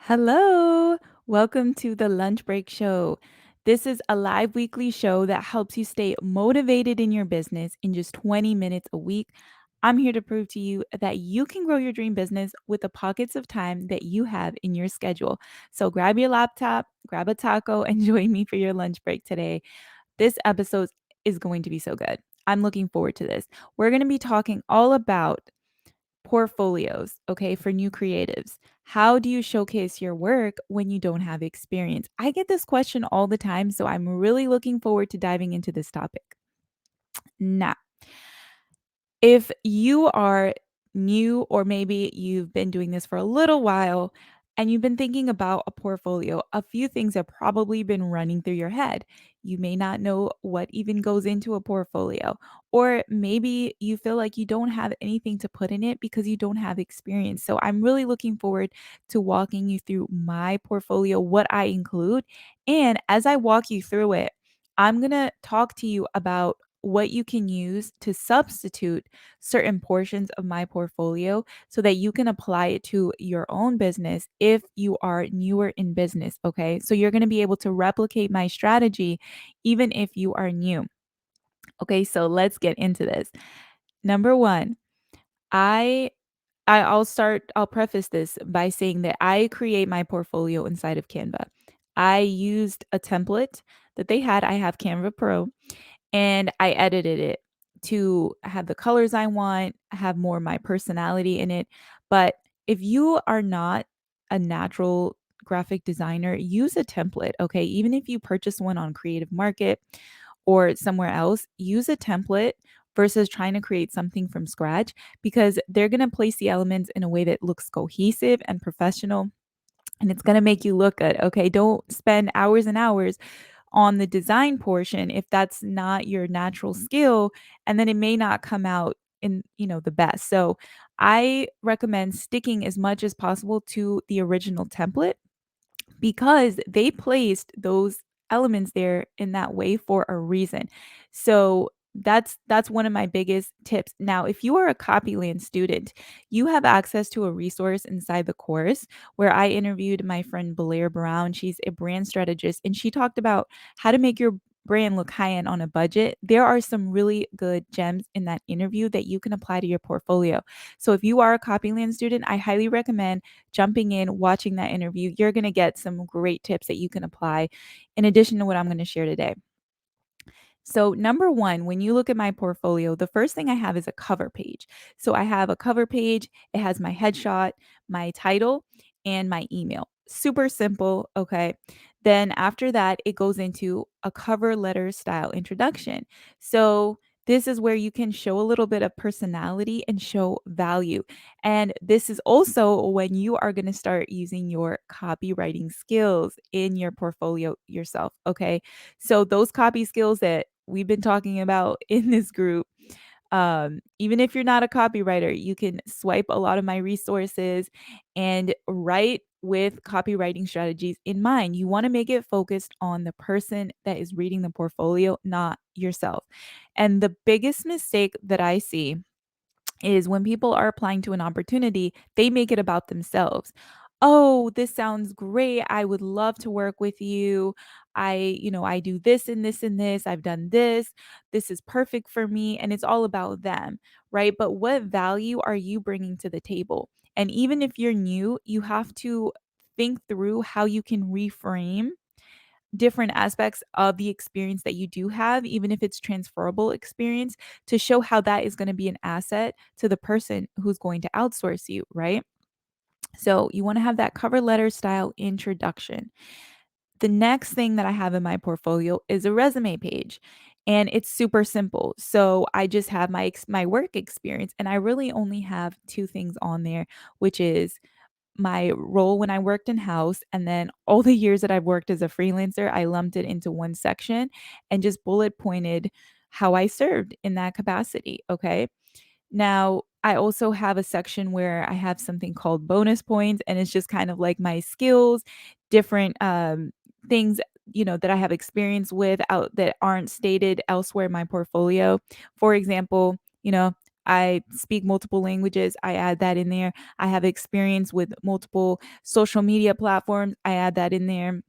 Hello, welcome to the Lunch Break Show. This is a live weekly show that helps you stay motivated in your business in just 20 minutes a week. I'm here to prove to you that you can grow your dream business with the pockets of time that you have in your schedule. So grab your laptop, grab a taco, and join me for your lunch break today. This episode is going to be so good. I'm looking forward to this. We're going to be talking all about portfolios, okay, for new creatives. How do you showcase your work when you don't have experience? I get this question all the time, so I'm really looking forward to diving into this topic. Now, if you are new, or maybe you've been doing this for a little while and you've been thinking about a portfolio, a few things have probably been running through your head. You may not know what even goes into a portfolio, or maybe you feel like you don't have anything to put in it because you don't have experience. So I'm really looking forward to walking you through my portfolio, what I include. And as I walk you through it, I'm going to talk to you about what you can use to substitute certain portions of my portfolio so that you can apply it to your own business if you are newer in business. Okay. So you're going to be able to replicate my strategy even if you are new. Okay. So let's get into this. Number one, I I'll preface this by saying that I create my portfolio inside of Canva. I used a template that they had. I have Canva Pro, and I edited it to have the colors I want, have more of my personality in it. But if you are not a natural graphic designer, use a template, okay? Even if you purchase one on Creative Market or somewhere else, use a template versus trying to create something from scratch, because they're going to place the elements in a way that looks cohesive and professional, and it's going to make you look good, okay? Don't spend hours and hours on the design portion if that's not your natural skill, and then it may not come out in, the best. So I recommend sticking as much as possible to the original template, because they placed those elements there in that way for a reason. So that's one of my biggest tips. Now, if you are a Copyland student, you have access to a resource inside the course where I interviewed my friend Blair Brown. She's a brand strategist, and she talked about how to make your brand look high end on a budget. There are some really good gems in that interview that you can apply to your portfolio. So if you are a Copyland student, I highly recommend jumping in, watching that interview. You're going to get some great tips that you can apply in addition to what I'm going to share today. So, number one, when you look at my portfolio, the first thing I have is a cover page. So, I have a cover page, it has my headshot, my title, and my email. Super simple. Okay. Then, after that, it goes into a cover letter style introduction. So, this is where you can show a little bit of personality and show value. And this is also when you are going to start using your copywriting skills in your portfolio yourself. Okay. So those copy skills that we've been talking about in this group, even if you're not a copywriter, you can swipe a lot of my resources and write with copywriting strategies in mind. You want to make it focused on the person that is reading the portfolio, not yourself. And the biggest mistake that I see is when people are applying to an opportunity, they make it about themselves. Oh, this sounds great. I would love to work with you. I do this and this and this. I've done this. This is perfect for me. And it's all about them, right? But what value are you bringing to the table? And even if you're new, you have to think through how you can reframe different aspects of the experience that you do have, even if it's transferable experience, to show how that is going to be an asset to the person who's going to outsource you, right? So you want to have that cover letter style introduction. The next thing that I have in my portfolio is a resume page. And it's super simple. So I just have my work experience, and I really only have two things on there, which is my role when I worked in house, and then all the years that I've worked as a freelancer. I lumped it into one section and just bullet pointed how I served in that capacity. Okay. Now, I also have a section where I have something called bonus points, and it's just kind of like my skills, different things, that I have experience with out that aren't stated elsewhere in my portfolio. For example, I speak multiple languages, I add that in there. I have experience with multiple social media platforms, I add that in there.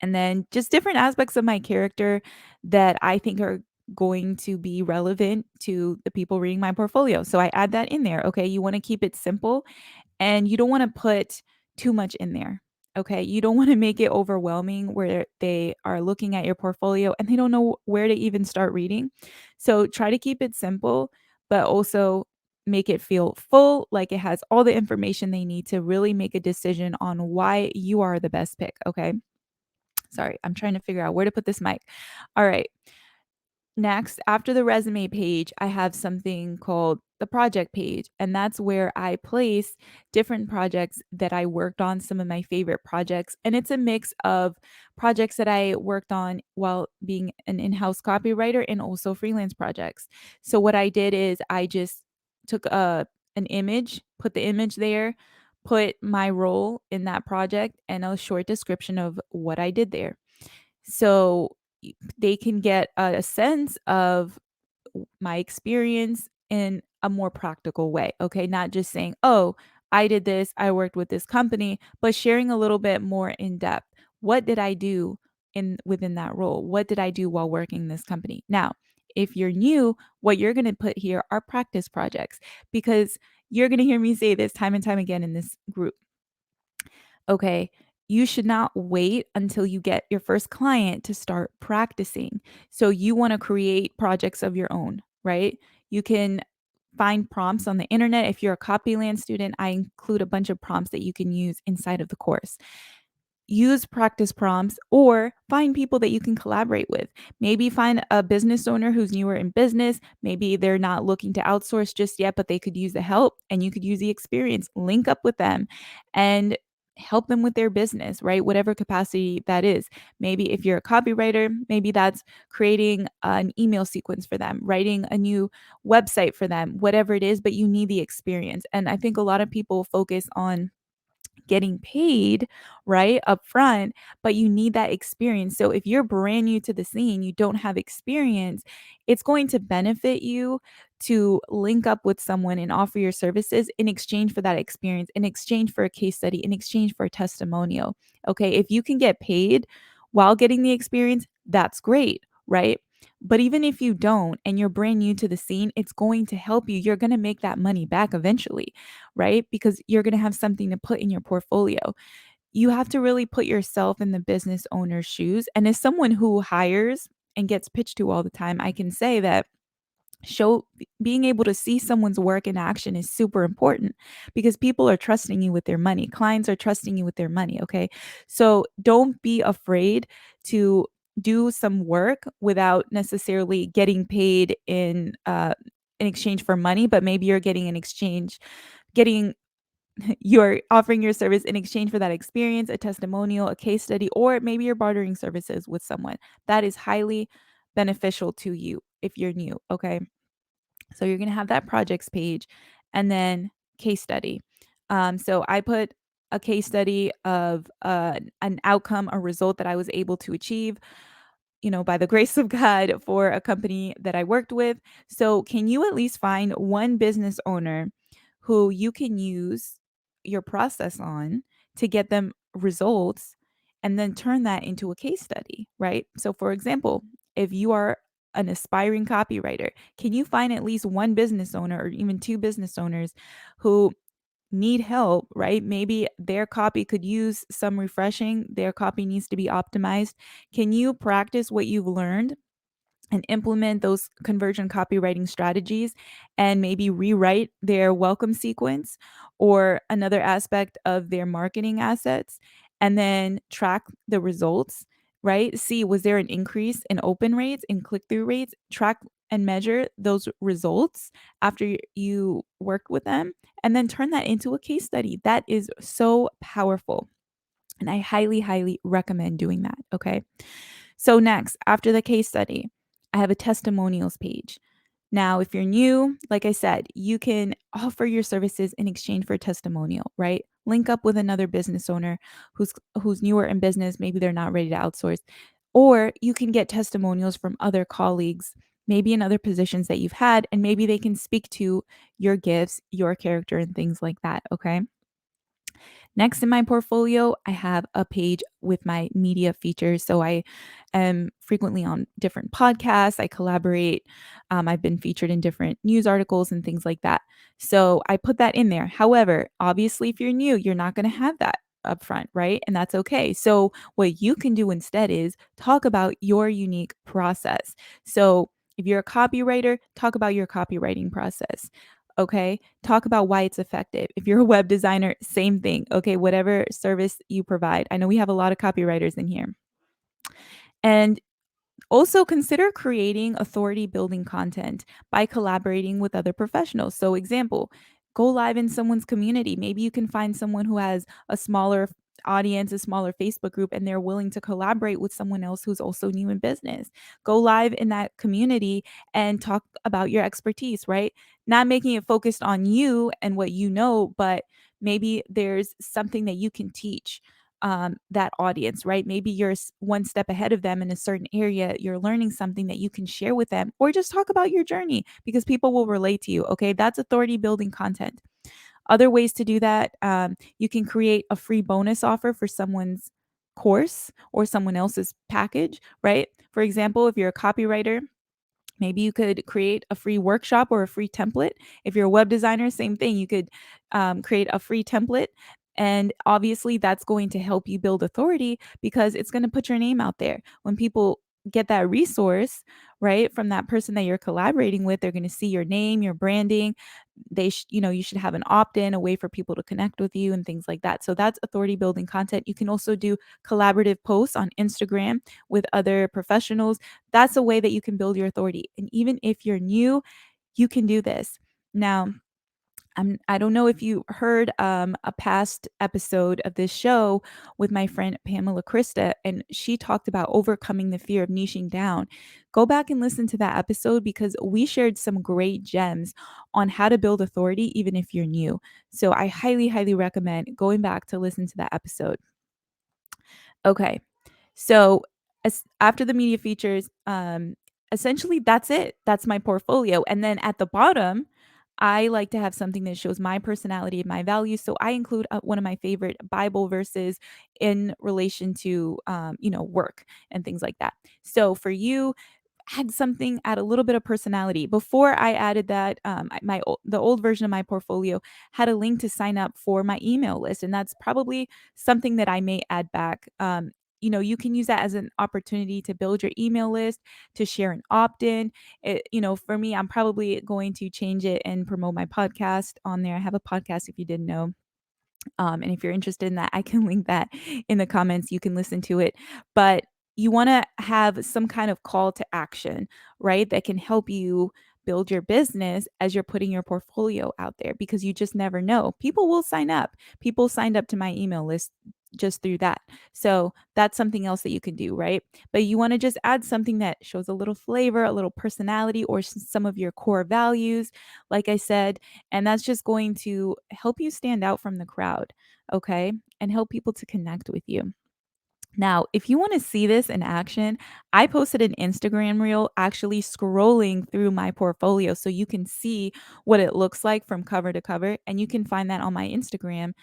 And then just different aspects of my character that I think are going to be relevant to the people reading my portfolio. So I add that in there. Okay. You want to keep it simple and you don't want to put too much in there. Okay. You don't want to make it overwhelming where they are looking at your portfolio and they don't know where to even start reading. So try to keep it simple, but also make it feel full, like it has all the information they need to really make a decision on why you are the best pick. Okay. Sorry, I'm trying to figure out where to put this mic. All right. Next, after the resume page, I have something called the project page, and that's where I place different projects that I worked on, some of my favorite projects. And it's a mix of projects that I worked on while being an in house copywriter and also freelance projects. So, what I did is I just took an image, put the image there, put my role in that project, and a short description of what I did there. So they can get a sense of my experience in a more practical way. Okay. Not just saying, oh, I did this, I worked with this company, but sharing a little bit more in depth. What did I do in within that role? What did I do while working in this company? Now, if you're new, what you're going to put here are practice projects because you're going to hear me say this time and time again in this group. Okay, you should not wait until you get your first client to start practicing. So you want to create projects of your own, right? You can find prompts on the internet. If you're a Copyland student, I include a bunch of prompts that you can use inside of the course. Use practice prompts or find people that you can collaborate with. Maybe find a business owner who's newer in business. Maybe they're not looking to outsource just yet, but they could use the help and you could use the experience. Link up with them and help them with their business, right? Whatever capacity that is. Maybe if you're a copywriter, maybe that's creating an email sequence for them, writing a new website for them, whatever it is, but you need the experience. And I think a lot of people focus on getting paid right up front, but you need that experience. So if you're brand new to the scene, you don't have experience, it's going to benefit you to link up with someone and offer your services in exchange for that experience, in exchange for a case study, in exchange for a testimonial. Okay, if you can get paid while getting the experience, that's great, right? But even if you don't and you're brand new to the scene, it's going to help you. You're going to make that money back eventually, right? Because you're going to have something to put in your portfolio. You have to really put yourself in the business owner's shoes. And as someone who hires and gets pitched to all the time, I can say that being able to see someone's work in action is super important because people are trusting you with their money. Clients are trusting you with their money, okay? So don't be afraid to do some work without necessarily getting paid in exchange for money, but maybe you're getting an exchange getting you're offering your service in exchange for that experience, a testimonial, a case study, or maybe you're bartering services with someone. That is highly beneficial to you if you're new, okay? So you're going to have that projects page and then case study. So I put a case study of an outcome, a result that I was able to achieve, by the grace of God for a company that I worked with. So can you at least find one business owner who you can use your process on to get them results and then turn that into a case study, right? So for example, if you are an aspiring copywriter, can you find at least one business owner or even two business owners who need help, right? Maybe their copy could use some refreshing, their copy needs to be optimized. Can you practice what you've learned and implement those conversion copywriting strategies and maybe rewrite their welcome sequence or another aspect of their marketing assets and then track the results, right? See, was there an increase in open rates and click through rates? Track and measure those results after you worked with them and then turn that into a case study. That is so powerful. And I highly, highly recommend doing that. Okay. So, next, after the case study, I have a testimonials page. Now, if you're new, like I said, you can offer your services in exchange for a testimonial, right? Link up with another business owner who's newer in business, maybe they're not ready to outsource, or you can get testimonials from other colleagues maybe in other positions that you've had, and maybe they can speak to your gifts, your character, and things like that. Okay. Next in my portfolio, I have a page with my media features. So I am frequently on different podcasts. I collaborate. I've been featured in different news articles and things like that. So I put that in there. However, obviously, if you're new, you're not going to have that up front, right? And that's okay. So what you can do instead is talk about your unique process. So if you're a copywriter, talk about your copywriting process. Okay. Talk about why it's effective. If you're a web designer, same thing. Okay. Whatever service you provide. I know we have a lot of copywriters in here. And also, consider creating authority building content by collaborating with other professionals. So, example, go live in someone's community. Maybe you can find someone who has a smaller audience, a smaller Facebook group, and they're willing to collaborate with someone else who's also new in business. Go live in that community and talk about your expertise, right? Not making it focused on you and what you know, but maybe there's something that you can teach that audience, right? Maybe you're one step ahead of them in a certain area. You're learning something that you can share with them, or just talk about your journey because people will relate to you. Okay. That's authority building content. Other ways to do that, you can create a free bonus offer for someone's course or someone else's package, right? For example, if you're a copywriter, maybe you could create a free workshop or a free template. If you're a web designer, same thing. You could create a free template. And obviously, that's going to help you build authority because it's going to put your name out there. When people get that resource, right, from that person that you're collaborating with, they're going to see your name, your branding. You should have an opt-in, a way for people to connect with you and things like that. So that's authority building content. You can also do collaborative posts on Instagram with other professionals. That's a way that you can build your authority. And even if you're new, you can do this. Now, I don't know if you heard a past episode of this show with my friend Pamela Krista, and she talked about overcoming the fear of niching down. Go back and listen to that episode because we shared some great gems on how to build authority, even if you're new. So I highly, highly recommend going back to listen to that episode. Okay. So after the media features, essentially that's it. That's my portfolio. And then at the bottom, I like to have something that shows my personality and my values. So I include one of my favorite Bible verses in relation to, work and things like that. So for you, add a little bit of personality. Before I added that, the old version of my portfolio had a link to sign up for my email list, and that's probably something that I may add back. You can use that as an opportunity to build your email list, to share an opt-in. For me, I'm probably going to change it and promote my podcast on there. I have a podcast if you didn't know. And if you're interested in that, I can link that in the comments. You can listen to it. But you want to have some kind of call to action, right? That can help you build your business as you're putting your portfolio out there because you just never know. People will sign up. People signed up to my email list just through that. So that's something else that you can do, right? But you want to just add something that shows a little flavor, a little personality, or some of your core values, like I said, and that's just going to help you stand out from the crowd, okay? And help people to connect with you. Now, if you want to see this in action, I posted an Instagram reel actually scrolling through my portfolio so you can see what it looks like from cover to cover. And you can find that on my Instagram.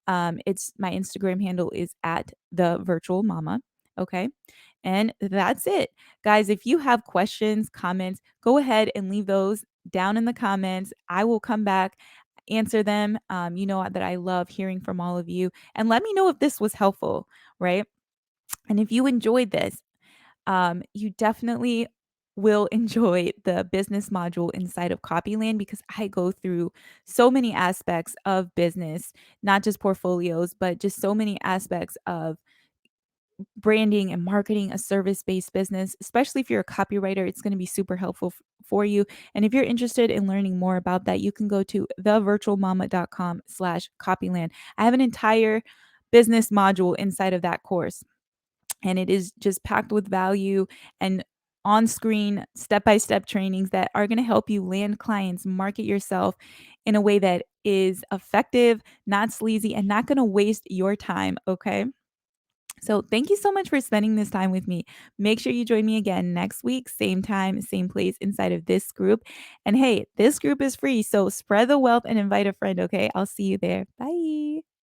It's my Instagram handle is at the virtual mama. Okay. And that's it. Guys, if you have questions, comments, go ahead and leave those down in the comments. I will come back, answer them. You know that I love hearing from all of you. And let me know if this was helpful, right? And if you enjoyed this, you definitely will enjoy the business module inside of Copyland because I go through so many aspects of business, not just portfolios, but just so many aspects of branding and marketing a service-based business. Especially if you're a copywriter, it's going to be super helpful for you. And if you're interested in learning more about that, you can go to thevirtualmama.com/copyland. I have an entire business module inside of that course, and it is just packed with value and on-screen step-by-step trainings that are going to help you land clients, market yourself in a way that is effective, not sleazy, and not going to waste your time, okay? So, thank you so much for spending this time with me. Make sure you join me again next week, same time, same place inside of this group. And hey, this group is free. So, spread the wealth and invite a friend. Okay. I'll see you there. Bye.